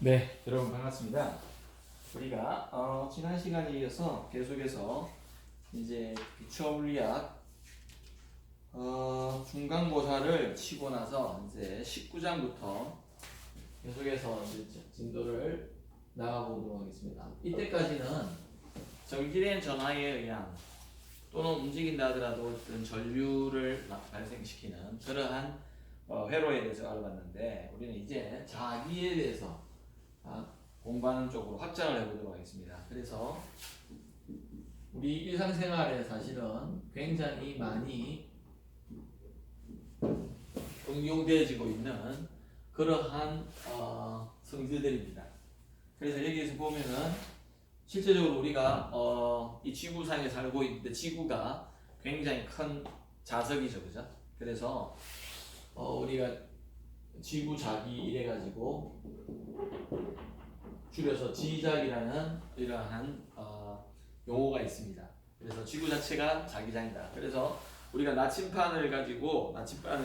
네, 여러분 반갑습니다. 우리가 지난 시간에 이어서 계속해서 이제 기초물리학 중간고사를 치고 나서 이제 19장부터 계속해서 이제 진도를 나가보도록 하겠습니다. 이때까지는 전기된 전하에 의한 또는 움직인다 하더라도 어떤 전류를 발생시키는 그러한 회로에 대해서 알아봤는데 우리는 이제 자기에 대해서 공부하는 쪽으로 확장을 해보도록 하겠습니다. 그래서 우리 일상생활에 사실은 굉장히 많이 응용되어지고 있는 그러한 성질들입니다. 그래서 여기에서 보면은 실제적으로 우리가 이 지구상에 살고 있는데 지구가 굉장히 큰 자석이죠, 그죠? 그래서 우리가 지구자기 이래가지고 줄여서 지작이라는 이러한 용어가 있습니다. 그래서 지구 자체가 자기장이다. 그래서 우리가 나침반을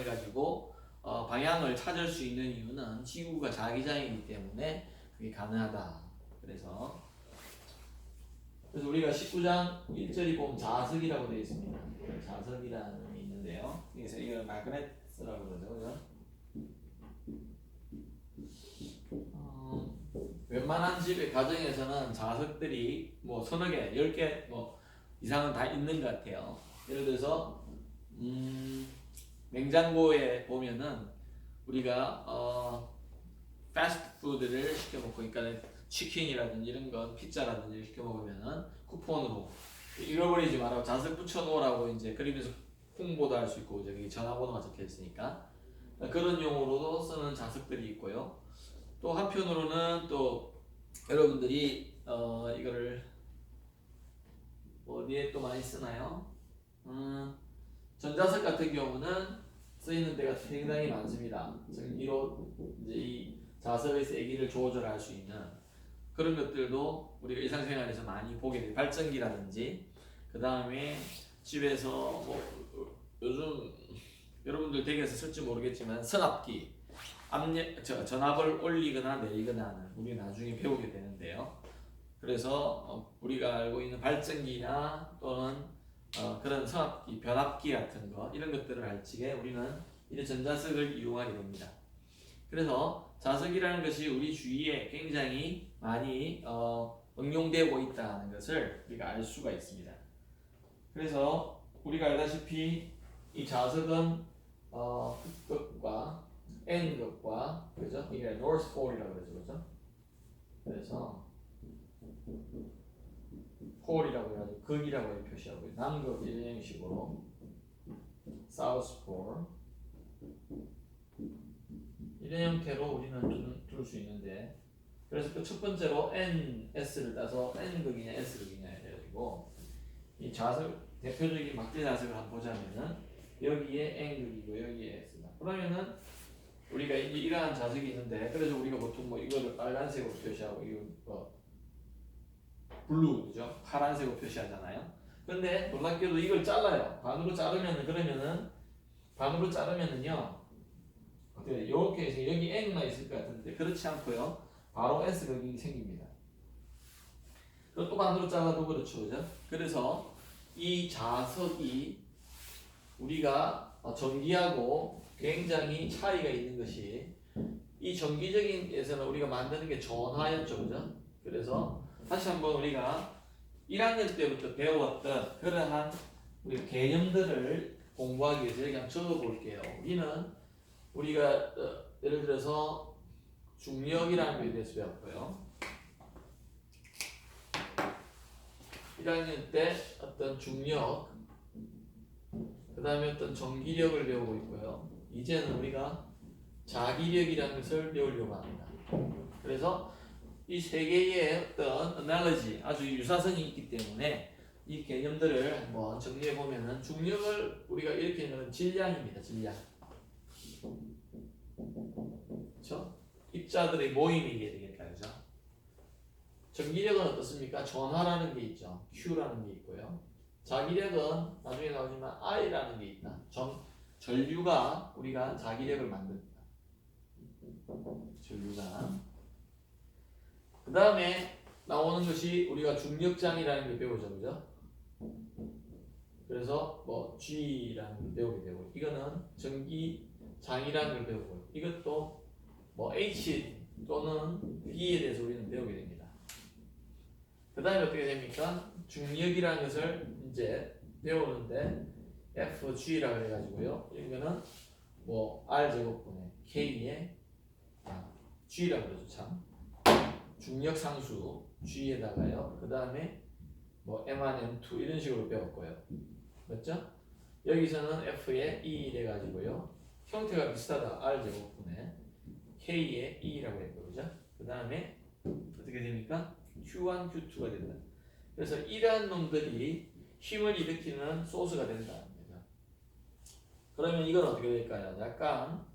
가지고 방향을 찾을 수 있는 이유는 지구가 자기장이기 때문에 그게 가능하다. 그래서 우리가 19장 1절이 보면 자석이라고 되어 있습니다. 자석이라는 게 있는데요. 그래서 이걸 마그네스라고 그러죠. 웬만한 집의 가정에서는 자석들이 뭐 서너 개, 10개 뭐 이상은 다 있는 것 같아요. 예를 들어서 냉장고에 보면은 우리가 패스트푸드를 시켜 먹고, 그러니까 치킨이라든지 이런 건 피자라든지 시켜 먹으면은 쿠폰으로 잃어버리지 말라고 자석 붙여 놓으라고 이제 그리면서 홍보도 할 수 있고 저기 전화번호가 적혀 있으니까 그런 용어로도 쓰는 자석들이 있고요. 또 한편으로는 또 여러분들이 이거를 어디에 또 많이 쓰나요? 전자석 같은 경우는 쓰이는 데가 상당히 많습니다. 전기로 이제 이 자석의 세기를 조절할 수 있는 그런 것들도 우리가 일상생활에서 많이 보게 돼요. 발전기라든지 그 다음에 집에서 뭐 요즘 여러분들 댁에서 쓸지 모르겠지만 서랍기, 전압을 올리거나 내리거나 하는, 우리 나중에 배우게 되는데요. 그래서 우리가 알고 있는 발전기나 또는 그런 서랍기, 변압기 같은 거 이런 것들을 할 적에 우리는 이런 전자석을 이용하게 됩니다. 그래서 자석이라는 것이 우리 주위에 굉장히 많이 응용되고 있다는 것을 우리가 알 수가 있습니다. 그래서 우리가 알다시피 이 자석은 북극과 N극과, 그죠? 이게 North Pole이라고 그러죠, 그죠? 그래서 폴이라고 해가지고 극이라고 표시하고 남극 이런 식으로 South Pole 이런 형태로 우리는 둘 수 있는데, 그래서 그 첫 번째로 NS를 따서 N극이냐 S극이냐 해가지고 이 자석 대표적인 막대 자석을 한번 보자면은 여기에 N극이고 여기에 S다. 그러면은 우리가 이제 이러한 자석이 있는데, 그래서 우리가 보통 뭐 이거를 빨간색으로 표시하고 이거 블루, 그죠? 파란색으로 표시하잖아요. 근데 놀랍게도 이걸 잘라요. 반으로 자르면은요 이렇게 해서 여기 N만 있을 것 같은데 그렇지 않고요, 바로 S극이 생깁니다. 그리고 또 반으로 잘라도 그렇죠, 그죠? 그래서 이 자석이 우리가 전기하고 굉장히 차이가 있는 것이, 이 전기적인 데서는 우리가 만드는 게 전하였죠, 그죠? 그래서 다시 한번 우리가 1학년 때부터 배웠던 그러한 우리 개념들을 공부하기 위해서 여기 한번 적어볼게요. 우리가 예를 들어서 중력이라는 거에 대해서 배웠고요. 1학년 때 어떤 중력, 그 다음에 어떤 전기력을 배우고 있고요. 이제는 우리가 자기력이라는 것을 배우려고 합니다. 그래서 이 세 개의 어떤 analogy, 아주 유사성이 있기 때문에 이 개념들을 한번 정리해 보면은, 중력을 우리가 이렇게 하면 질량입니다. 질량. 그렇죠? 입자들의 모임이게 되겠다, 그죠? 전기력은 어떻습니까? 전하라는 게 있죠. Q라는 게 있고요. 자기력은 나중에 나오지만 I라는 게 있다. 전류가 우리가 자기력을 만듭니다. 전류가. 그 다음에 나오는 것이 우리가 중력장이라는 걸 배우죠, 그죠? 그래서 뭐 G라는 걸 배우게 되고, 이거는 전기장이라는 걸 배우고, 이것도 뭐 H 또는 B에 대해서 우리는 배우게 됩니다. 그 다음에 어떻게 됩니까? 중력이라는 것을 이제 배우는데 FG라고 해가지고요. 이거는 뭐 R 제곱분의 K의 G라고 그러죠, 참. 중력 상수 G에다가요. 그 다음에 뭐 M1, M2 이런 식으로 배웠고요. 맞죠? 여기서는 F의 E 돼가지고요. 형태가 비슷하다. R 제곱분의 K의 E라고 했고, 그죠? 그 다음에 어떻게 됩니까? Q1, Q2가 된다. 그래서 이러한 놈들이 힘을 일으키는 소스가 된다. 그러면 이건 어떻게 될까요? 약간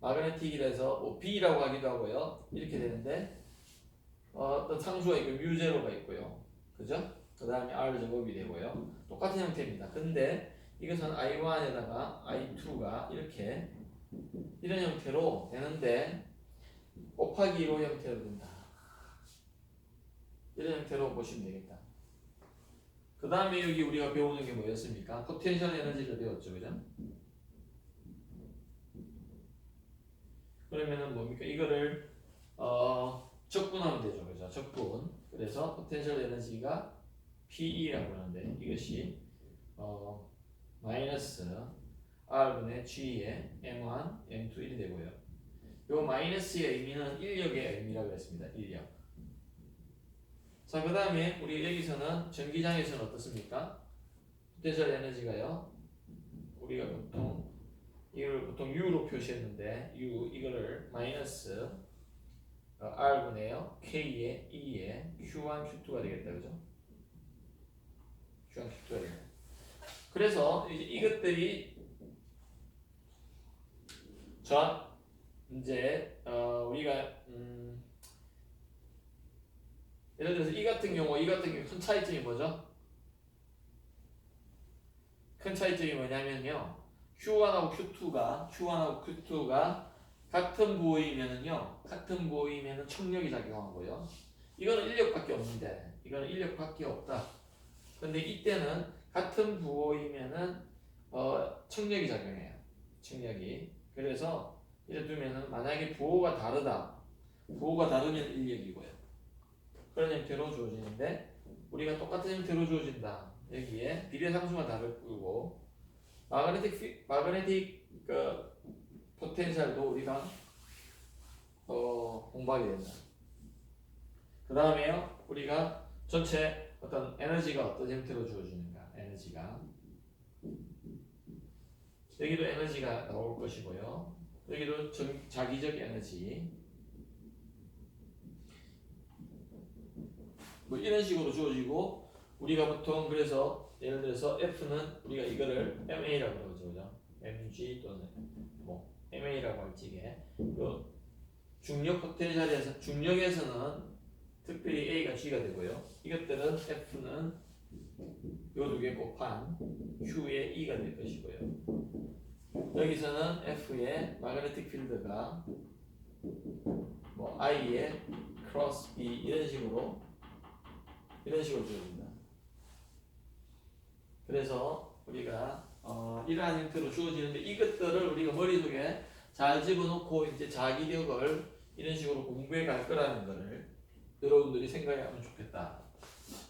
마그네틱이라서 뭐 B라고 하기도 하고요. 이렇게 되는데 어떤 상수가 있고 뮤제로가 있고요. 그죠? 그 다음에 R 제곱이 되고요. 똑같은 형태입니다. 근데 이것은 I1에다가 I2가 이렇게 이런 형태로 되는데 곱하기 1호 형태로 된다. 이런 형태로 보시면 되겠다. 그 다음에 여기 우리가 배우는 게 뭐였습니까? 포텐셜 에너지를 배웠죠. 그죠? 그러면은 뭡니까? 이거를 적분하면 되죠. 그죠? 적분. 그래서 포텐셜 에너지가 PE라고 하는데 이것이 마이너스 R분의 G의 M1, M2 1이 되고요. 요 마이너스의 의미는 인력의 의미라고 했습니다. 인력. 자, 그 다음에 우리 여기서는 전기장에서는 어떻습니까? 포텐셜 에너지가요. 우리가 이걸 보통 U로 표시했는데 U 이거를 마이너스 R분의요 K의 E의 Q1, Q2가 되겠다. 그죠? Q1, Q2가 되겠다. 그래서 이제 이것들이 이제 우리가 예를 들어서 이 같은 경우 큰 차이점이 뭐죠? 큰 차이점이 뭐냐면요. Q1하고 Q2가 같은 부호이면은요. 같은 부호이면은 청력이 작용하고요. 이거는 인력밖에 없는데 이거는 인력밖에 없다. 근데 이때는 같은 부호이면은 청력이 작용해요. 청력이. 그래서 이래 두면은 만약에 부호가 다르다. 부호가 다르면 인력이고요. 그런 형태로 주어지는데 우리가 똑같은 형태로 주어진다. 여기에 비례상수가 다르고 마그네틱 포텐셜도 우리가 공부하게 된다. 그 다음에요 우리가 전체 어떤 에너지가 어떤 형태로 주어지는가. 에너지가 여기도 에너지가 나올 것이고요. 여기도 자기적 에너지 뭐 이런 식으로 주어지고 우리가 보통 그래서 예를 들어서 F는 우리가 이거를 MA라고 그러죠. 그죠? MG 또는 뭐 MA라고 할 적에 그 중력 포텐셜에서 중력에서는 특별히 A가 G가 되고요. 이것들은 F는 요 두 개 곱한 Q의 E가 될 것이고요. 여기서는 F의 마그네틱 필드가 뭐 I의 크로스 B 이런 식으로 주어집니다. 그래서 우리가 이러한 형태로 주어지는데 이것들을 우리가 머릿속에 잘 집어넣고 이제 자기력을 이런 식으로 공부해 갈 거라는 거를 여러분들이 생각하면 좋겠다.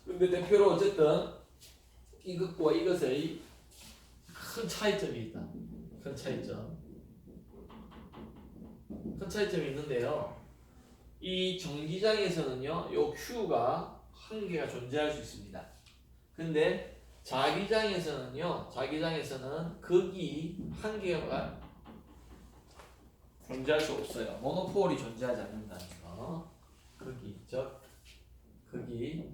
근데 대표로 어쨌든 이것과 이것의 큰 차이점이 있다. 큰 차이점이 있는데요. 이 전기장에서는요, 요 Q가 한 개가 존재할 수 있습니다. 근데 자기장에서는 극이 한 개가 존재할 수 없어요. 모노폴이 존재하지 않는다는 거. 극이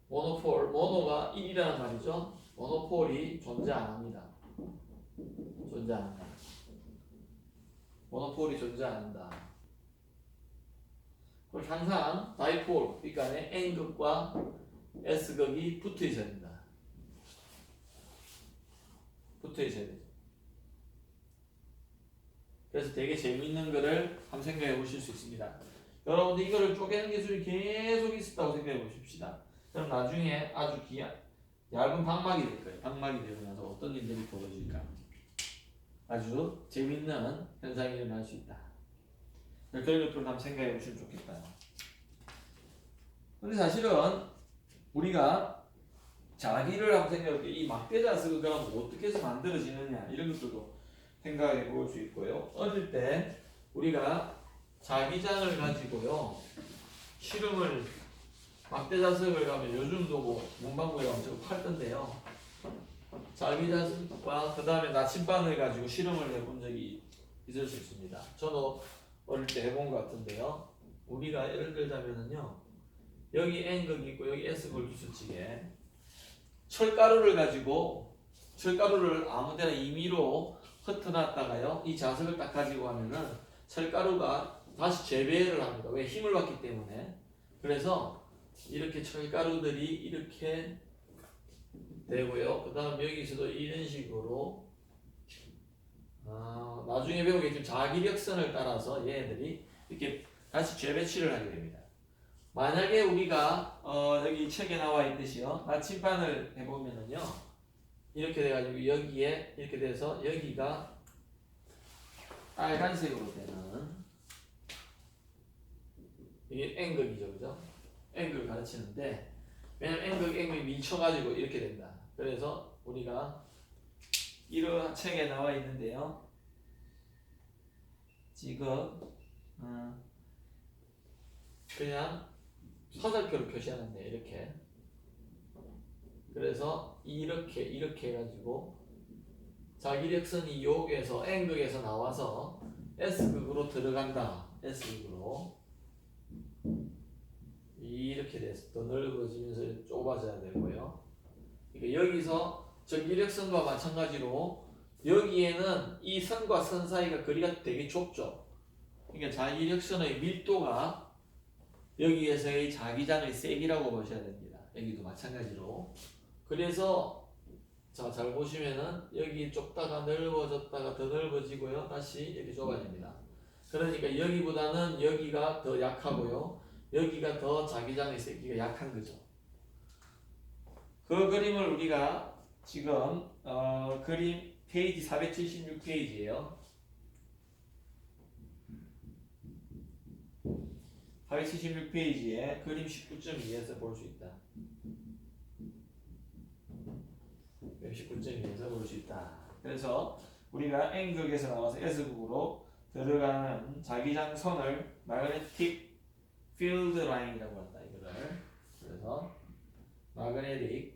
모노가 1이라는 말이죠. 모노폴이 존재 안 합니다. 모노폴이 존재 안 한다. 그럼 항상 다이폴, 그러니까 N극과 S극이 붙어 있어야 된다. 그래서 되게 재미있는 거를 한번 생각해 보실 수 있습니다. 여러분들 이거를 쪼개는 기술이 계속 있었다고 생각해 보십시다. 그럼 나중에 아주 얇은 방막이 될 거예요. 방막이 되고 나서 어떤 일들이 벌어질까? 아주 재밌는 현상이 일어날 수 있다. 그런 것들을 한번 생각해 보시면 좋겠다. 근데 사실은 우리가 자기를 한번 생각해 볼 때 이 막대자석을 어떻게 해서 만들어지느냐 이런 것들도 생각해 볼 수 있고요. 어릴 때 우리가 자기장을 가지고요 실험을 막대자석을 가면 요즘도 뭐 문방구에 엄청 팔던데요. 자기자석과 그 다음에 나침반을 가지고 실험을 해본 적이 있을 수 있습니다. 저도 어릴 때 해본 것 같은데요. 우리가 예를 들자면은요 여기 N극이 있고 여기 S극을 기수치게 철가루를 가지고 철가루를 아무데나 임의로 흩어놨다가요 이 자석을 딱 가지고 하면은 철가루가 다시 재배를 합니다. 왜? 힘을 받기 때문에. 그래서 이렇게 철가루들이 이렇게 되고요. 그 다음 여기서도 이런 식으로 나중에 배우겠지만 자기력선을 따라서 얘네들이 이렇게 다시 재배치를 하게 됩니다. 만약에 우리가 여기 책에 나와 있듯이요 나침반을 해보면은요 이렇게 돼가지고 여기에 이렇게 돼서 여기가 빨간색으로 되는 이게 N극이죠, 그죠? N극을 가르치는데 왜냐면 N극이 밀쳐가지고 이렇게 된다. 그래서 우리가 이런 책에 나와 있는데요. 지금 그냥 화살표로 표시하는데 이렇게. 그래서 이렇게 해가지고 자기력선이 여기에서 N극에서 나와서 S극으로 들어간다. S극으로 이렇게 돼서 더 넓어지면서 좁아져야 되고요. 그러니까 여기서 전기력선과 마찬가지로 여기에는 이 선과 선 사이가 거리가 되게 좁죠. 그러니까 자기력선의 밀도가 여기에서의 자기장의 세기라고 보셔야 됩니다. 여기도 마찬가지로. 그래서 자, 잘 보시면은 여기 좁다가 넓어졌다가 더 넓어지고요. 다시 이렇게 좁아집니다. 그러니까 여기보다는 여기가 더 약하고요. 여기가 더 자기장의 세기가 약한 거죠. 그 그림을 우리가 지금 그림 페이지 476페이지예요. 476페이지에 그림 19.2에서 볼 수 있다. 19.2에서 볼 수 있다. 그래서 우리가 N극에서 나와서 S극으로 들어가는 자기장 선을 magnetic field line이라고 한다. 이거를. 그래서 magnetic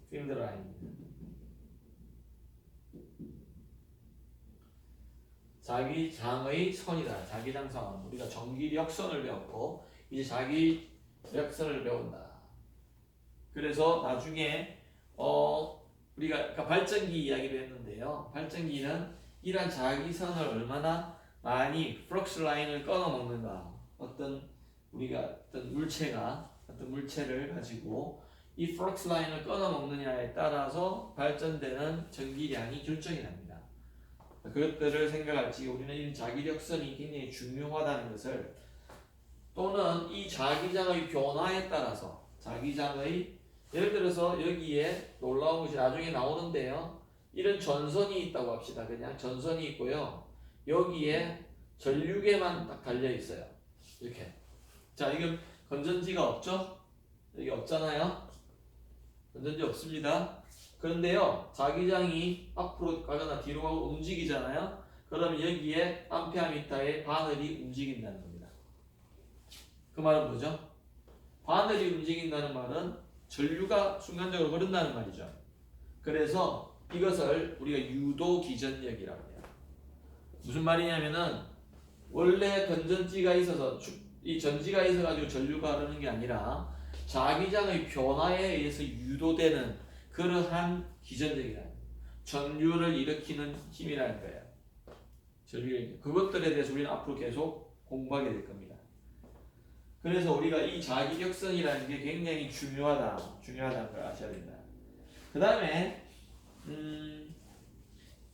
field line. 자기장의 선이다. 자기장선. 우리가 전기력선을 배웠고 이제 자기력선을 배운다. 그래서 나중에 우리가 아까 발전기 이야기를 했는데요. 발전기는 이러한 자기선을 얼마나 많이 플럭스 라인을 끊어 먹는가. 우리가 어떤 물체를 가지고 이 플럭스 라인을 끊어 먹느냐에 따라서 발전되는 전기량이 결정이 납니다. 그것들을 생각할 때 우리는 이 자기력선이 굉장히 중요하다는 것을 또는 이 자기장의 변화에 따라서 예를 들어서 여기에 놀라운 것이 나중에 나오는데요. 이런 전선이 있다고 합시다. 그냥 전선이 있고요. 여기에 전류계만 딱 달려 있어요. 이렇게. 자, 이건 건전지가 없죠? 여기 없잖아요. 건전지 없습니다. 그런데요, 자기장이 앞으로 가거나 뒤로 가고 움직이잖아요. 그러면 여기에 암페어미터의 바늘이 움직인다는 겁니다. 그 말은 뭐죠? 바늘이 움직인다는 말은 전류가 순간적으로 흐른다는 말이죠. 그래서 이것을 우리가 유도 기전력이라고 해요. 무슨 말이냐면은 원래 건전지가 있어서 이 전지가 있어가지고 전류가 흐르는 게 아니라 자기장의 변화에 의해서 유도되는 그러한 기전력이라는 전류를 일으키는 힘이라는 거예요. 그것들에 대해서 우리는 앞으로 계속 공부하게 될 겁니다. 그래서 우리가 이 자기력선이라는 게 굉장히 중요하다는 걸 아셔야 된다. 그 다음에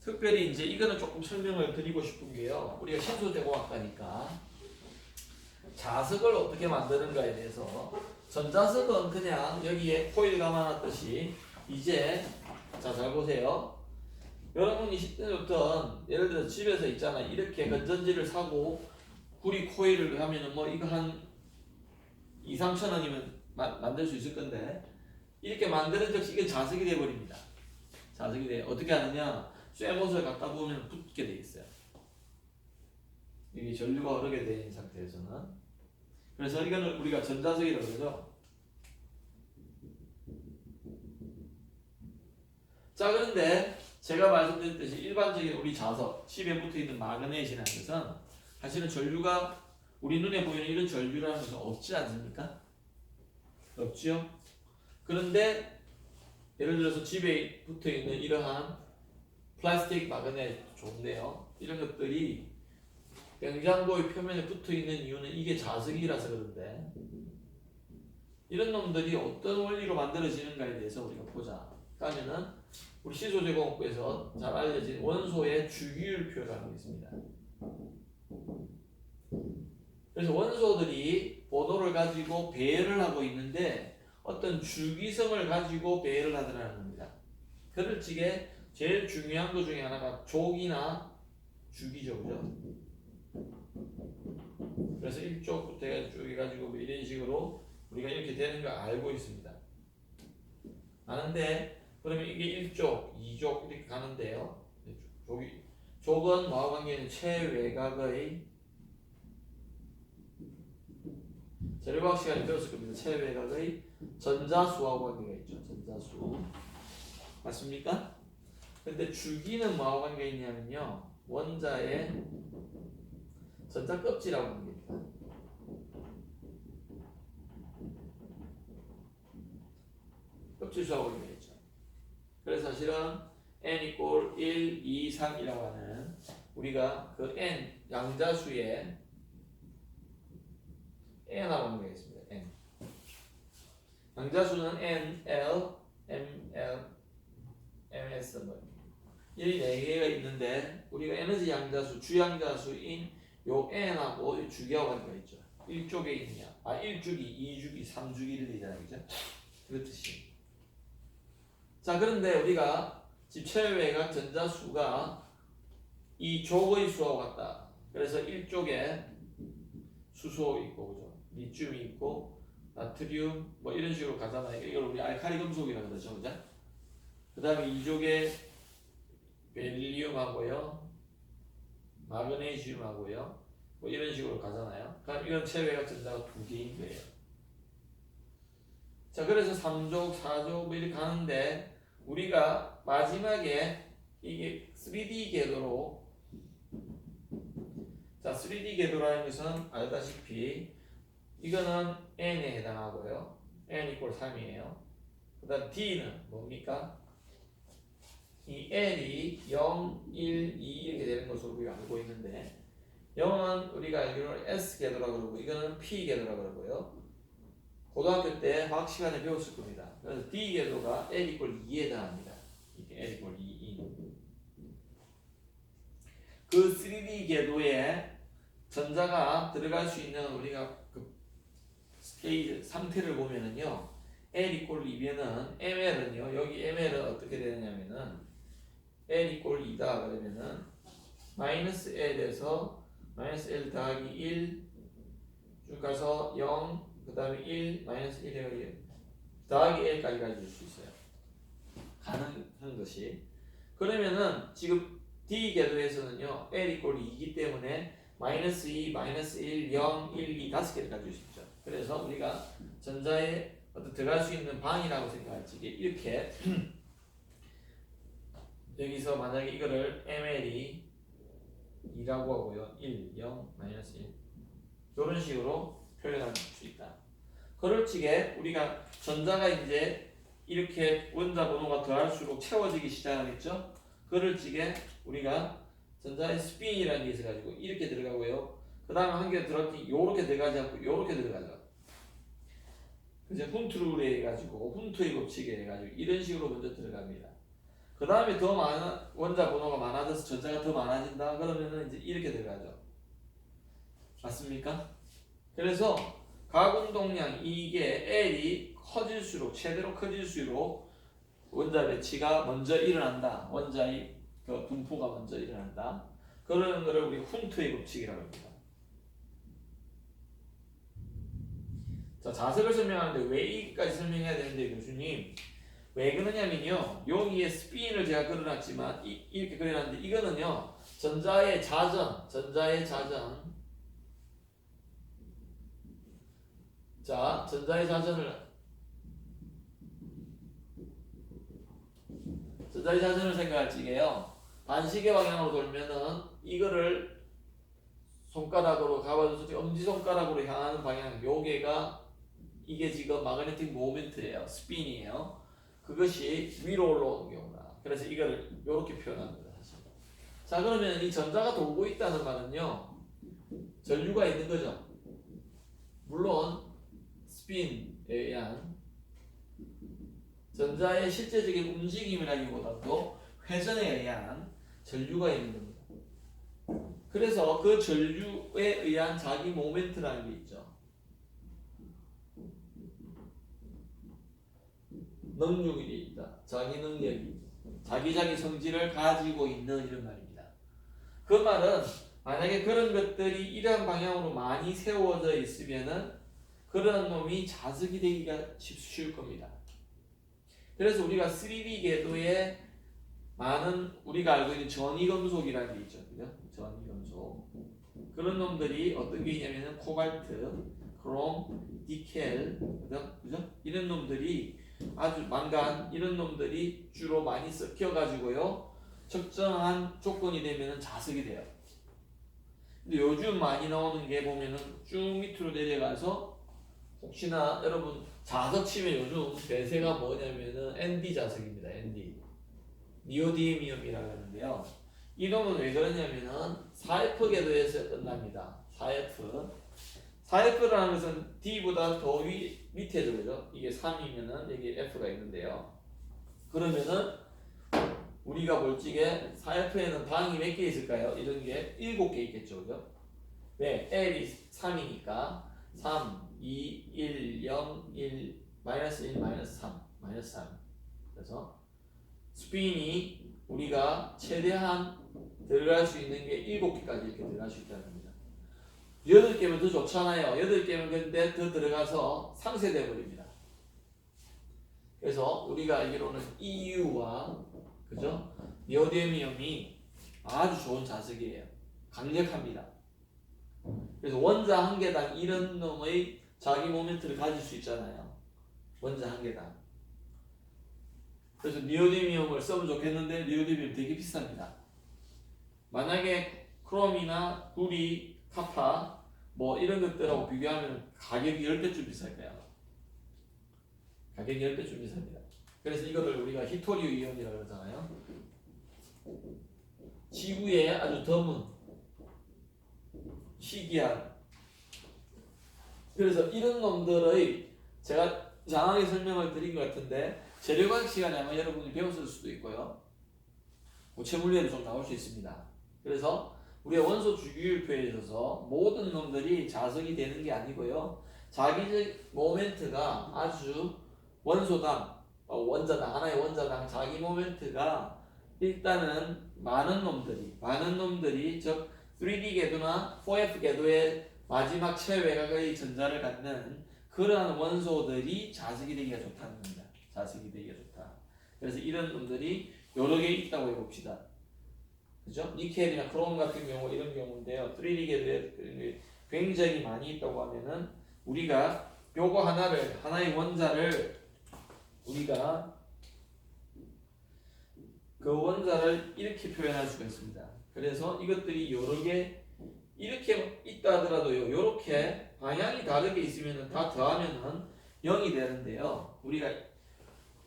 특별히 이제 이거는 조금 설명을 드리고 싶은 게요. 우리가 신소재공학과니까 자석을 어떻게 만드는가에 대해서 전자석은 그냥 여기에 코일 감아놨듯이 이제 자 잘 보세요. 여러분이 10대 줬던 예를 들어 집에서 있잖아 이렇게 건전지를 사고 구리 코일을 하면은 뭐 이거 한 2, 3천 원이면 만들 수 있을 건데 이렇게 만드는 즉시 이게 자석이 돼버립니다. 자석이 돼. 어떻게 하느냐 쇠못을 갖다 보면 붙게 돼 있어요. 이게 전류가 흐르게 된 상태에서는. 그래서 이거는 우리가 전자석이라고 그러죠. 자 그런데 제가 말씀드렸듯이 일반적인 우리 자석, 칩에 붙어있는 마그넷이라는 것은 사실은 전류가 우리 눈에 보이는 이런 전류라는 것은 없지 않습니까? 없지요? 그런데 예를 들어서 집에 붙어있는 이러한 플라스틱 마그넷 좋은데요. 이런 것들이 냉장고의 표면에 붙어있는 이유는 이게 자석이라서 그런데 이런 놈들이 어떤 원리로 만들어지는가에 대해서 우리가 보자. 그러면은 우리 시소제공학부에서 잘 알려진 원소의 주기율 표라는 게 있습니다. 그래서 원소들이 번호를 가지고 배열을 하고 있는데 어떤 주기성을 가지고 배열을 하더라는 겁니다. 그럴 적에 제일 중요한 것 중에 하나가 족이나 주기죠, 그죠? 그래서 1족부터 쭉 해가지고 이런 식으로 우리가 이렇게 되는 걸 알고 있습니다. 아는데 그러면 이게 1족, 2족 이렇게 가는데요. 족은 뭐와 관계는 체외곽의 재료과학 시간에 배웠을 겁니다. 체외곽의 전자수하고 관계가 있죠. 전자수 맞습니까? 근데 주기는 뭐하고 관계가 있냐면요. 원자의 전자 껍질하고 관계입니다. 껍질수하고 관계가 있죠. 그래서 사실은 n 이꼴 1, 2, 3이라고 하는 우리가 그 n 양자수의 n하고 관계가 있습니다. n 양자수는 n, l, m, l, ms 뭐 이 네 개가 있는데 우리가 에너지 양자수, 주양자수인 요 n하고 주기하고 관계가 있죠. 1쪽에 있냐? 1주기, 2주기, 3주기를 얘기하는 거죠. 그렇듯이. 자, 그런데 우리가 집 체외곽 전자수가 이 족의 수하고 같다. 그래서 1쪽에 수소 있고, 그죠? 리튬이 있고, 나트륨, 뭐 이런 식으로 가잖아요. 이걸 우리 알칼리 금속이라고 그러죠, 그죠? 그 다음에 2쪽에 벨리움하고요, 마그네슘하고요, 뭐 이런 식으로 가잖아요. 그럼 이건 체외곽 전자가 2개인 거예요. 자, 그래서 3족, 4족 뭐 이렇게 가는데 우리가 마지막에 이게 3D 궤도로 자, 3D 궤도라는 것은 알다시피 이거는 n에 해당하고요. n 이꼴 3이에요. 그 다음 d는 뭡니까? 이 L이 0, 1, 2 이렇게 되는 것으로 우리가 알고 있는데 0은 우리가 알기로는 S 궤도라고 그러고 이거는 P 궤도라고 그러고요. 고등학교 때 화학 시간에 배웠을 겁니다. 그래서 D 궤도가 L 이꼴 2에 해당합니다. 이게 L 이꼴 2인 그 3D 궤도에 전자가 들어갈 수 있는 우리가 그 스테이지 상태를 보면은요. L 이꼴 2면은 ML은요. 여기 ML은 어떻게 되느냐면은 L 이꼴 2다 그러면은 마이너스 L에서 마이너스 L 더하기 1 쭉 가서 0 그 다음에 1 마이너스 1 해가지고 더하기 L까지 가질 수 있어요. 가능한 것이 그러면은 지금 D 궤도에서는요 L 이꼴 2이기 때문에 마이너스 2, 마이너스 1, 0, 1, 2 다섯 개를 가질 수 있죠. 그래서 우리가 전자에 어떤 들어갈 수 있는 방이라고 생각할지 이렇게 여기서 만약에 이거를 ML이 2라고 하고요. 1, 0, 마이너스 1 이런 식으로 표현할 수 있다. 그럴 적에 우리가 전자가 이제 이렇게 원자 번호가 더할수록 채워지기 시작하겠죠. 그럴 적에 우리가 전자의 스핀이라는 게 있어가지고 이렇게 들어가고요. 그 다음에 한 개 들어갔더니 요렇게 들어가지 않고 요렇게 들어가죠. 이제 훈트룰에 해가지고 훈트의 법칙에 해가지고 이런 식으로 먼저 들어갑니다. 그 그 다음에 더 많은 원자 번호가 많아져서 전자가 더 많아진다. 그러면은 이제 이렇게 들어가죠. 맞습니까? 그래서 가공동량 이게 L이 커질수록 최대로 커질수록 원자 배치가 먼저 일어난다. 원자의 그 분포가 먼저 일어난다. 그런 거를 우리 훈트의 법칙이라고 합니다. 자, 자석을 설명하는데 왜 이까지 설명해야 되는데 교수님 왜 그러냐면요 여기에 스핀을 제가 그려놨지만 이렇게 그려놨는데 이거는요 전자의 자전 자 전자의 자전을 생각할 적에요 반시계 방향으로 돌면은 이거를 손가락으로 가봐줘서 엄지손가락으로 향하는 방향 요게가 이게 지금 마그네틱 모멘트예요. 스핀이에요. 그것이 위로 올라오는 경우다. 그래서 이거를 이렇게 표현합니다. 사실. 자 그러면 이 전자가 돌고 있다는 말은요. 전류가 있는 거죠. 물론 스핀에 의한 전자의 실제적인 움직임이라기보다도 회전에 의한 전류가 있는 겁니다. 그래서 그 전류에 의한 자기 모멘트라는 게 있죠. 능률이 있다. 자기 능력이 자기 성질을 가지고 있는 이런 말입니다. 그 말은 만약에 그런 것들이 이러한 방향으로 많이 세워져 있으면은 그런 놈이 자석이 되기가 쉬울 겁니다. 그래서 우리가 3D 궤도에 많은 우리가 알고 있는 전이금속이라는 게 있죠. 그죠? 전이금속. 그런 놈들이 어떤 게 있냐면은 코발트, 크롬, 니켈, 그죠? 이런 놈들이 아주 망간 이런 놈들이 주로 많이 섞여가지고요 적정한 조건이 되면은 자석이 돼요. 근데 요즘 많이 나오는 게 보면은 쭉 밑으로 내려가서 혹시나 여러분 자석 치면 요즘 대세가 뭐냐면은 ND 자석입니다. ND 니오디미움이라고 하는데요. 이 놈은 왜 그러냐면은 4F 궤도에서 끝납니다. 4F라는 것은 D보다 더 밑에죠, 그죠? 이게 3이면은 여기 F가 있는데요. 그러면은 우리가 볼 적에 4F에는 방이 몇 개 있을까요? 이런 게 7개 있겠죠, 그죠? 왜? L이 3이니까 3, 2, 1, 0, 1, 마이너스 1, 마이너스 3, 마이너스 3. 그래서 스핀이 우리가 최대한 들어갈 수 있는 게 7개까지 이렇게 들어갈 수 있다는 겁니다. 8개면 더 좋잖아요. 8개면 근데 더 들어가서 상쇄돼 버립니다. 그래서 우리가 알기로는 EU와 그죠? 니오디미움이 아주 좋은 자석이에요. 강력합니다. 그래서 원자 한 개당 이런 놈의 자기 모멘트를 가질 수 있잖아요. 원자 한 개당. 그래서 니오디미움을 쓰면 좋겠는데 니오디미움 되게 비쌉니다. 만약에 크롬이나 구리, 카파 뭐 이런 것들하고 비교하면 가격이 10배쯤 비쌀 거야. 가격이 10배쯤 비쌉니다. 그래서 이거를 우리가 히토리우 이온이라고 그러잖아요. 지구에 아주 드문 희귀한 그래서 이런 놈들의 제가 장하게 설명을 드린 것 같은데 재료과학 시간에 아마 여러분이 배웠을 수도 있고요. 고체 물리에도 좀 나올 수 있습니다. 그래서 우리의 원소 주기율표에 있어서 모든 놈들이 자석이 되는 게 아니고요. 자기적 모멘트가 아주 원소당, 하나의 원자당 자기 모멘트가 일단은 많은 놈들이 즉 3D 궤도나 4F 궤도의 마지막 최외곽의 전자를 갖는 그러한 원소들이 자석이 되기가 좋다는 겁니다. 자석이 되기가 좋다. 그래서 이런 놈들이 여러 개 있다고 해봅시다. 그죠? 니켈이나 크롬 같은 경우 이런 경우인데요. 3D 궤도에 굉장히 많이 있다고 하면은 우리가 요거 하나의 원자를 우리가 그 원자를 이렇게 표현할 수가 있습니다. 그래서 이것들이 여러 개 이렇게 있다 하더라도요. 이렇게 방향이 다르게 있으면 다 더하면은 0이 되는데요. 우리가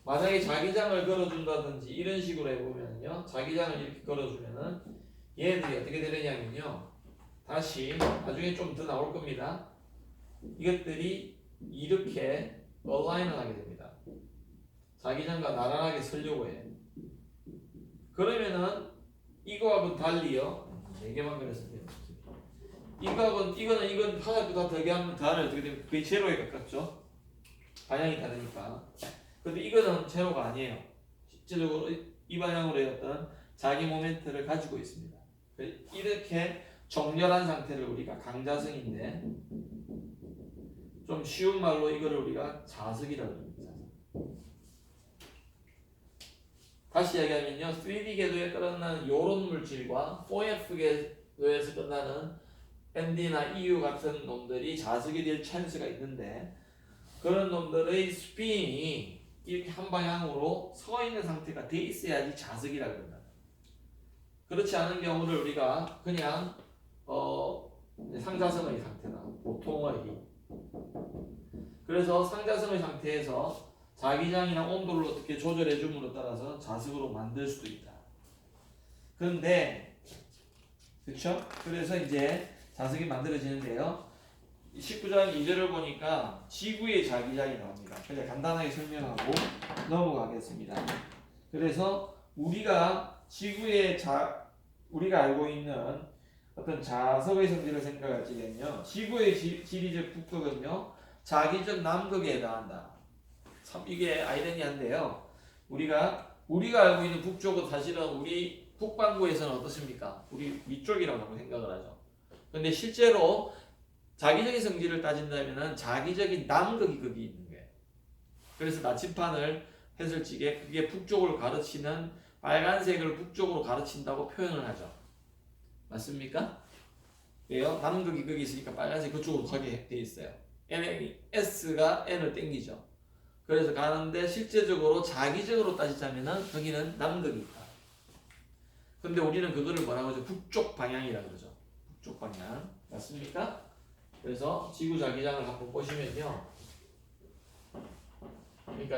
만약에 자기장을 걸어준다든지 이런 식으로 해보면요. 자기장을 이렇게 걸어주면은 얘들이 어떻게 되느냐면요. 다시 나중에 좀 더 나올 겁니다. 이것들이 이렇게 얼라인을 하게 됩니다. 자기장과 나란하게 서려고 해. 그러면은 이거하고 달리요. 4개만 그렸으면 돼요. 이건 하나 다 더하면 어떻게 되면 거의 제로에 가깝죠. 방향이 다르니까. 근데 이거는 제로가 아니에요. 실제적으로 이 방향으로의 어떤 자기 모멘트를 가지고 있습니다. 이렇게 정렬한 상태를 우리가 강자성인데 좀 쉬운 말로 이거를 우리가 자석이라고 합니다. 다시 얘기하면요, 3D 궤도에 끝나는 이런 물질과 4F 궤도에서 끝나는 ND나 EU 같은 놈들이 자석이 될 찬스가 있는데 그런 놈들의 스핀이 이렇게 한 방향으로 서 있는 상태가 돼 있어야지 자석이라고 합니다. 그렇지 않은 경우를 우리가 그냥 상자성의 상태다. 보통의. 그래서 상자성의 상태에서 자기장이나 온도를 어떻게 조절해 줌으로 따라서 자석으로 만들 수도 있다. 그런데 그렇죠? 그래서 이제 자석이 만들어지는데요. 19장 2절을 보니까 지구의 자기장이 나옵니다. 그냥 간단하게 설명하고 넘어가겠습니다. 그래서 우리가 지구의 우리가 알고 있는 어떤 자석의 성질을 생각할 때는요, 지구의 지리적 북극은요 자기적 남극에 해당한다. 참 이게 아이러니한데요. 우리가 알고 있는 북쪽은 사실은 우리 북반구에서는 어떻습니까? 우리 위쪽이라고 생각을 하죠. 근데 실제로 자기적인 성질을 따진다면 자기적인 남극이 거기 있는 거예요. 그래서 나침판을 했을 적에 그게 북쪽을 가르치는 빨간색을 북쪽으로 가르친다고 표현을 하죠. 맞습니까? 왜요? 남극이 거기 있으니까 빨간색 그쪽으로 가게 돼 있어요. S가 N을 땡기죠. 그래서 가는데 실제적으로 자기적으로 따지자면은 거기는 남극이 있다. 근데 우리는 그거를 뭐라고 하죠? 북쪽 방향이라고 그러죠. 북쪽 방향. 맞습니까? 그래서 지구 자기장을 한번 보시면요. 그러니까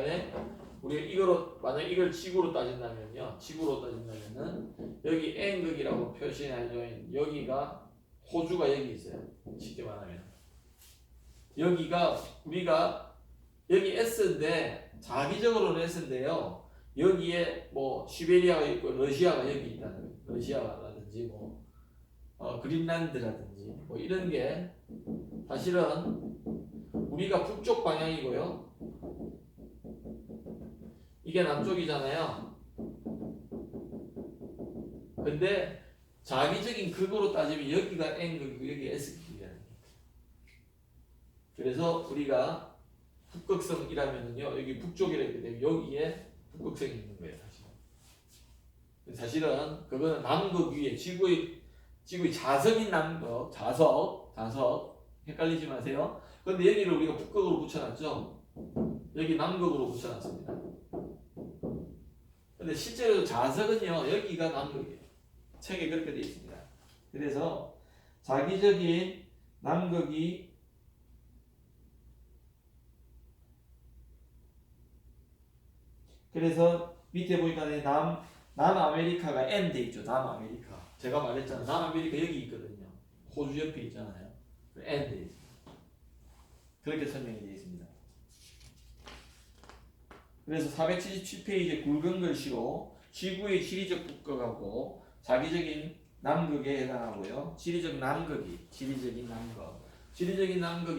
우리 만약 이걸 지구로 따진다면요. 지구로 따진다면은 여기 N극이라고 표시해야죠. 여기가 호주가 여기 있어요. 쉽게 말하면. 여기가 여기 S인데 자기적으로는 S인데요. 여기에 뭐 시베리아가 있고 러시아가 여기 있다는 거예요. 러시아라든지 뭐 그린란드라든지 뭐 이런 게 사실은 우리가 북쪽 방향이고요. 이게 남쪽이잖아요. 근데 자기적인 극으로 따지면 여기가 N극이고 여기가 S극이라는 거예요. 그래서 우리가 북극성이라면요. 여기 북쪽이라 했기 때문에 여기에 북극성이 있는 거예요. 사실은 그거는 남극 위에 지구의 자석인 남극, 자석 헷갈리지 마세요. 근데 여기를 우리가 북극으로 붙여놨죠. 여기 남극으로 붙여놨습니다. 근데 실제로 자석은요 여기가 남극이에요. 책에 그렇게 되어 있습니다. 그래서 자기적인 남극이 그래서 밑에 보니까 남아메리카가 N 돼 있죠. 남아메리카. 제가 말했잖아요. 남아메리카 여기 있거든요. 호주 옆에 있잖아요. N 돼 있습니다. 그렇게 설명이 되어 있습니다. 그래서 477페이지 굵은 글씨로 지구의 지리적 북극하고 자기적인 남극에 해당하고요. 지리적인 남극이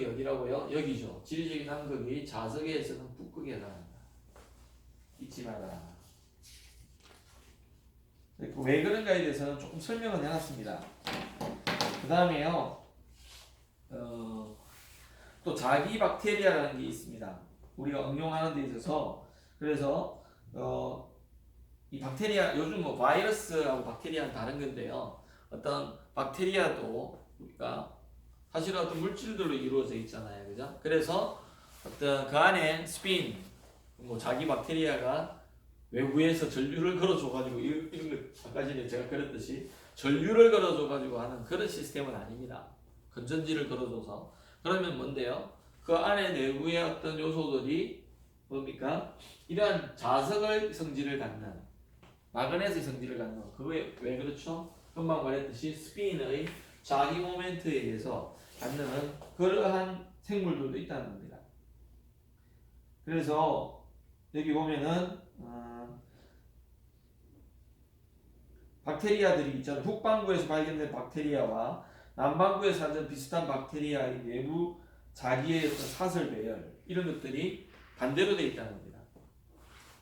어디라고요? 여기죠. 지리적인 남극이 자석에서는 북극에 해당합니다. 잊지 마라. 왜 그런가에 대해서는 조금 설명을 해놨습니다. 그 다음에요, 또 자기 박테리아라는 게 있습니다. 우리가 응용하는 데 있어서 그래서 이 박테리아 요즘 뭐 바이러스하고 박테리아는 다른 건데요. 어떤 박테리아도 우리가 사실 어떤 물질들로 이루어져 있잖아요, 그죠? 그래서 어떤 그 안에 스핀 뭐 자기 박테리아가 외부에서 전류를 걸어줘가지고 이런 거 아까 전에 제가 그랬듯이 전류를 걸어줘가지고 하는 그런 시스템은 아닙니다. 건전지를 걸어줘서 그러면 뭔데요? 그 안에 내부의 어떤 요소들이 뭡니까? 이러한 자석의 성질을 갖는 마그넷의 성질을 갖는 그게 왜 그렇죠? 금방 말했듯이 스핀의 자기 모멘트에 의해서 갖는 그러한 생물들도 있다는 겁니다. 그래서 여기 보면은 박테리아들이 있잖아요. 북반구에서 발견된 박테리아와 남반구에서 찾은 비슷한 박테리아의 내부 자기의 어떤 사슬 배열 이런 것들이 반대로 되어 있다는 겁니다.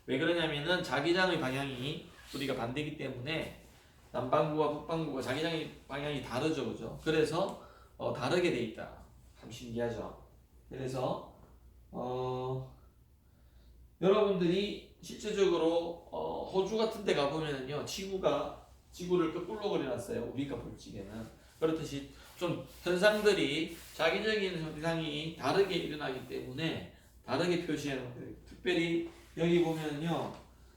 왜 그러냐면은 자기장의 방향이 우리가 반대이기 때문에 남반구와 북반구가 자기장의 방향이 다르죠, 그죠? 그래서 다르게 돼 있다. 참 신기하죠. 그래서 여러분들이 실제적으로 호주 같은 데 가보면은요, 지구를 거꾸로 그려놨어요. 우리가 볼 적에는. 그렇듯이 좀 현상들이 자기적인 현상이 다르게 일어나기 때문에 다르게 표시해 놓은 거예요. 특별히 여기 보면요,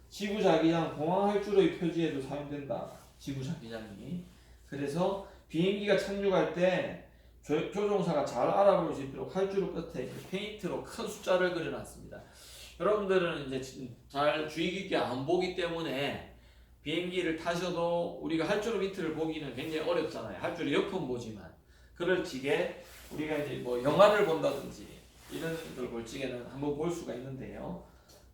지구 자기장 공항 활주로의 표지에도 사용된다. 지구 자기장이. 그래서 비행기가 착륙할 때 조종사가 잘 알아볼 수 있도록 활주로 끝에 페인트로 큰 숫자를 그려놨습니다. 여러분들은 이제 잘 주의 깊게 안 보기 때문에 비행기를 타셔도 우리가 활주로 밑을 보기는 굉장히 어렵잖아요. 활주로 옆은 보지만. 그럴 적에 우리가 이제 뭐 영화를 본다든지 이런 걸 볼 적에는 한번 볼 수가 있는데요.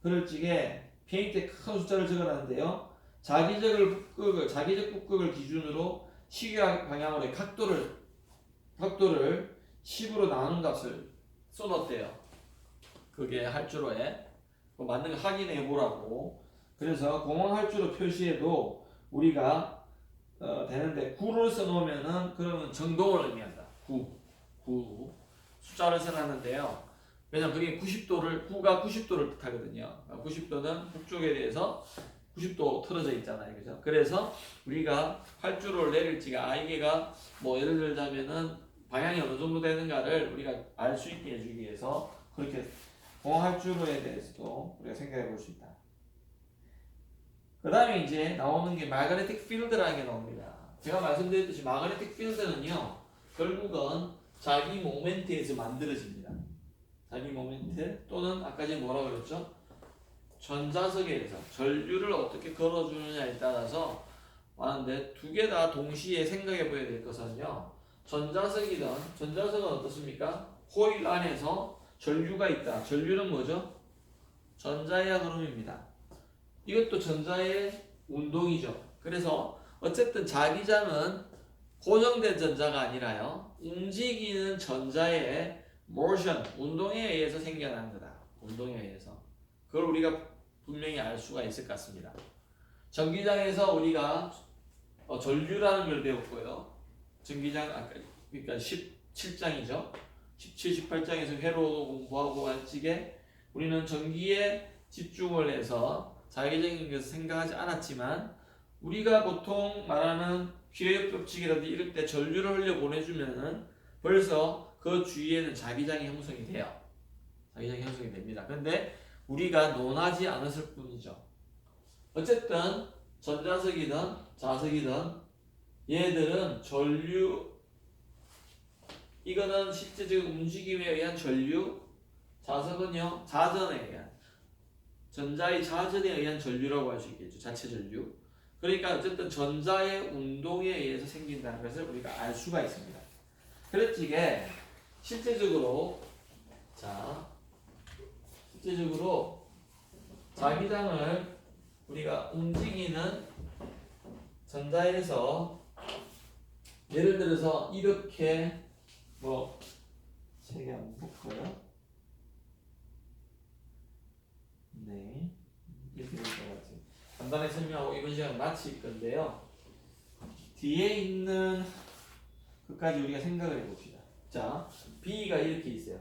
그럴 적에 페인트에 큰 숫자를 적어놨는데요. 자기적 북극을 기준으로 시각 방향으로의 각도를 10으로 나누는 값을 써놓았대요. 그게 활주로에 맞는 거 확인해 보라고. 그래서 공항 활주로 표시에도 우리가 되는데 9를 써놓으면은 그러면 정동을 의미한다. 9 숫자를 써놨는데요. 왜냐면 그게 9가 90도를 뜻하거든요. 90도는 북쪽에 대해서 90도 틀어져 있잖아요, 그죠? 그래서 우리가 활주로를 내릴지가 이게가 뭐 예를 들자면은 방향이 어느 정도 되는가를 우리가 알 수 있게 해주기 위해서 그렇게 공항 활주로에 대해서도 우리가 생각해 볼 수 있다. 그 다음에 이제 나오는 게 마그네틱 필드라는 게 나옵니다. 제가 말씀드렸듯이 마그네틱 필드는요, 결국은 자기 모멘트에서 만들어집니다. 자기 모멘트 또는 아까 전에 뭐라고 그랬죠? 전자석에 대해서 전류를 어떻게 걸어주느냐에 따라서 하는데 두 개 다 동시에 생각해 봐야 될 것은요, 전자석은 어떻습니까? 코일 안에서 전류가 있다. 전류는 뭐죠? 전자의 흐름입니다. 이것도 전자의 운동이죠. 그래서 어쨌든 자기장은 고정된 전자가 아니라요, 움직이는 전자의 모션, 운동에 의해서 생겨난 거다. 운동에 의해서. 그걸 우리가 분명히 알 수가 있을 것 같습니다. 전기장에서 우리가 전류라는 걸 배웠고요. 전기장 그러니까 17장이죠. 17, 18장에서 회로 공부하고 한 cik에 우리는 전기에 집중을 해서 자기적인 것을 생각하지 않았지만 우리가 보통 말하는 피레역 법칙이라든지 이럴 때 전류를 흘려 보내주면은 벌써 그 주위에는 자기장이 형성이 돼요. 자기장이 형성이 됩니다. 근데 우리가 논하지 않았을 뿐이죠. 어쨌든 전자석이든 자석이든 얘들은 전류, 이거는 실제적인 움직임에 의한 전류, 자석은요 자전에 의한, 전자의 자전에 의한 전류라고 할 수 있겠죠. 자체 전류. 그러니까 어쨌든 전자의 운동에 의해서 생긴다는 것을 우리가 알 수가 있습니다. 그렇지게 실제적으로 자기장을 우리가 움직이는 전자에서 예를 들어서 이렇게 뭐 책에 한번 볼까요? 네, 이렇게 될 것 같아요. 간단히 설명하고 이번 시간 마칠 건데요. 뒤에 있는 것까지 우리가 생각을 해봅시다. 자, B가 이렇게 있어요.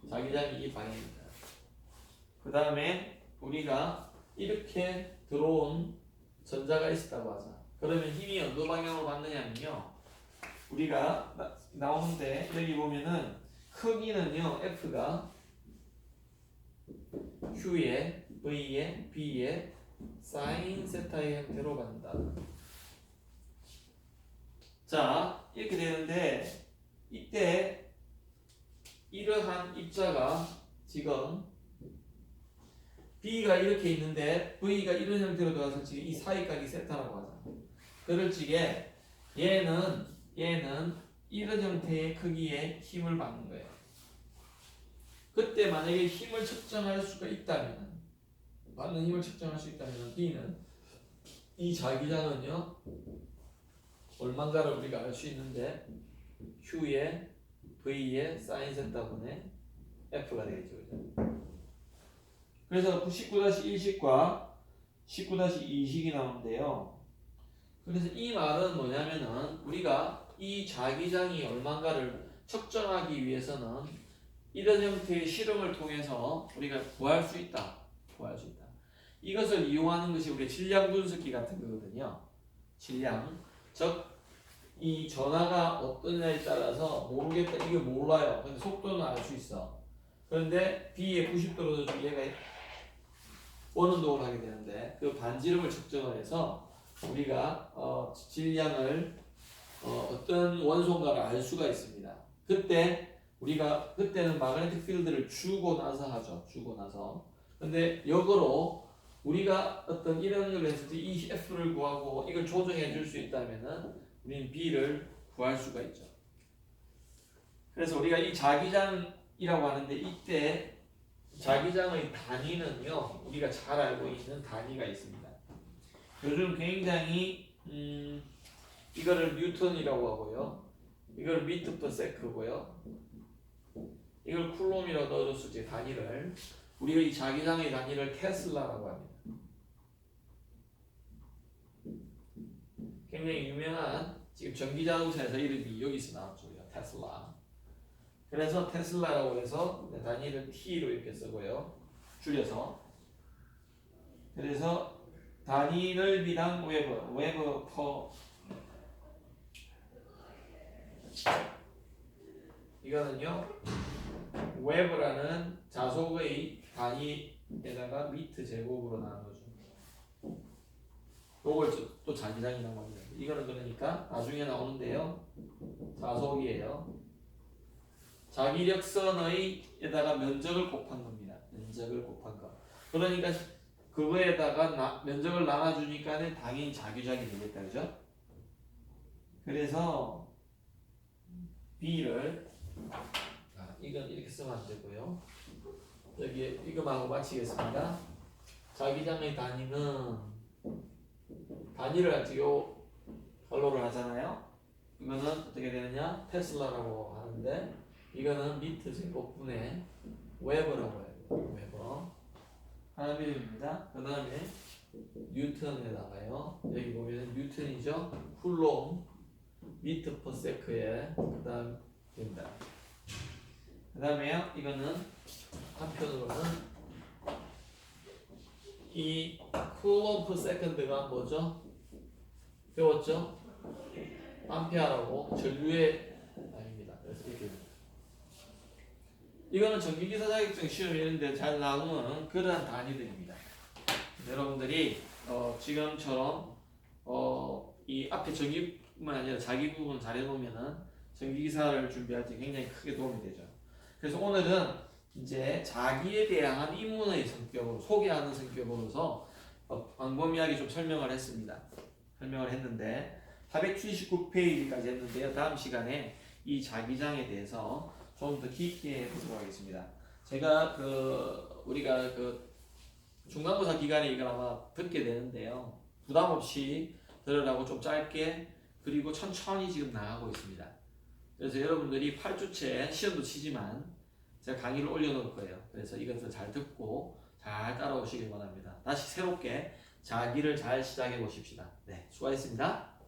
자기장이 이 방향입니다. 그 다음에 우리가 이렇게 들어온 전자가 있었다고 하자. 그러면 힘이 어느 방향으로 받느냐면요, 우리가 나오는데 여기 보면은 크기는요, F가 Q에 V에 B에 사인 세타의 형태로 간다. 자, 이렇게 되는데 이때 이러한 입자가 지금 B가 이렇게 있는데 V가 이런 형태로 들어가서 지금 이 사이각이 세타라고 하자. 그럴 적에 얘는 이런 형태의 크기의 힘을 받는 거예요. 그때 만약에 힘을 측정할 수가 있다면, 받는 힘을 측정할 수 있다면 B는 이 자기장은요 얼마인가를 우리가 알 수 있는데 Q에 V에 사인 세타분의 F가 되겠죠. 그죠? 그래서 19-1식과 19-2식이 나오는데요. 그래서 이 말은 뭐냐면은 우리가 이 자기장이 얼마인가를 측정하기 위해서는 이런 형태의 실험을 통해서 우리가 구할 수 있다. 구할 수 있다. 이것을 이용하는 것이 우리 질량 분석기 같은 거거든요. 질량. 즉, 이 전하가 어떠냐에 따라서 모르겠다. 이게 몰라요. 근데 속도는 알 수 있어. 그런데 B에 90도로 좀 얘가 원운동을 하게 되는데 그 반지름을 측정을 해서 우리가 질량을 어떤 원소인가를 알 수가 있습니다. 그때는 마그네틱 필드를 주고 나서 하죠. 주고 나서. 근데 역으로 우리가 어떤 이런 걸 했을 때 이 F를 구하고 이걸 조정해 줄 수 있다면은 우리는 B를 구할 수가 있죠. 그래서 우리가 이 자기장이라고 하는데 이때 자기장의 단위는요 우리가 잘 알고 있는 단위가 있습니다. 요즘 굉장히 이거를 뉴턴이라고 하고요, 이걸 미터 퍼 세크고요, 이걸 쿨롬이라고 넣어줬을 때 단위를 우리가 이 자기장의 단위를 테슬라라고 합니다. 굉장히 유명한 지금 전기자동차에서 이름이 여기서 나왔죠. 테슬라. 그래서 테슬라라고 해서 단위를 T로 이렇게 쓰고요. 줄여서. 그래서 단위 넓이당 웨버 퍼. 이거는요. 웨버라는 자속의 단위에다가 미터 제곱으로 나눈 거죠. 요걸 또 자기장이라고 합니다. 이거는 그러니까 나중에 나오는데요. 자속이에요. 자기력선의에다가 면적을 곱한 겁니다. 면적을 곱한 거. 그러니까 그거에다가 면적을 나눠주니까 당연히 자기장이 되겠다. 그죠? 그래서 B를 이건 이렇게 쓰면 안 되고요. 여기 이거하고 마치겠습니다. 자기장의 단위를 가지고 활로를 하잖아요. 이거는 어떻게 되느냐? 테슬라라고 하는데 이거는 미터 제곱분의 웨버라고 해요. 웨버. 하나 미터입니다. 그 다음에 뉴턴에다가요. 여기 보면 뉴턴이죠. 쿨롬 미터 퍼 세크에 그 다음 됩니다. 그 다음에요. 이거는 한편으로는 이 쿨롬 퍼 세컨드가 뭐죠? 배웠죠? 암페어라고 전류의 단위입니다. 그래서 이렇게 됩니다. 이거는 전기기사 자격증 시험 이런데 잘 나오는 그러한 단위들입니다. 여러분들이 지금처럼 이 앞에 전기뿐만 아니라 자기 부분 잘 해놓으면은 전기기사를 준비할 때 굉장히 크게 도움이 되죠. 그래서 오늘은 이제 자기에 대한 입문의 성격으로 소개하는 성격으로서 광범위하게 좀 설명을 했습니다. 설명을 했는데 479페이지까지 했는데요. 다음 시간에 이 자기장에 대해서 좀 더 깊게 해보도록 하겠습니다. 제가 우리가 중간고사 기간에 이걸 아마 듣게 되는데요. 부담 없이 들으라고 좀 짧게 그리고 천천히 지금 나가고 있습니다. 그래서 여러분들이 8주째 시험도 치지만 제가 강의를 올려놓을 거예요. 그래서 이것을 잘 듣고 잘 따라오시길 바랍니다. 다시 새롭게 자기를 잘 시작해 보십시다. 네, 수고하셨습니다.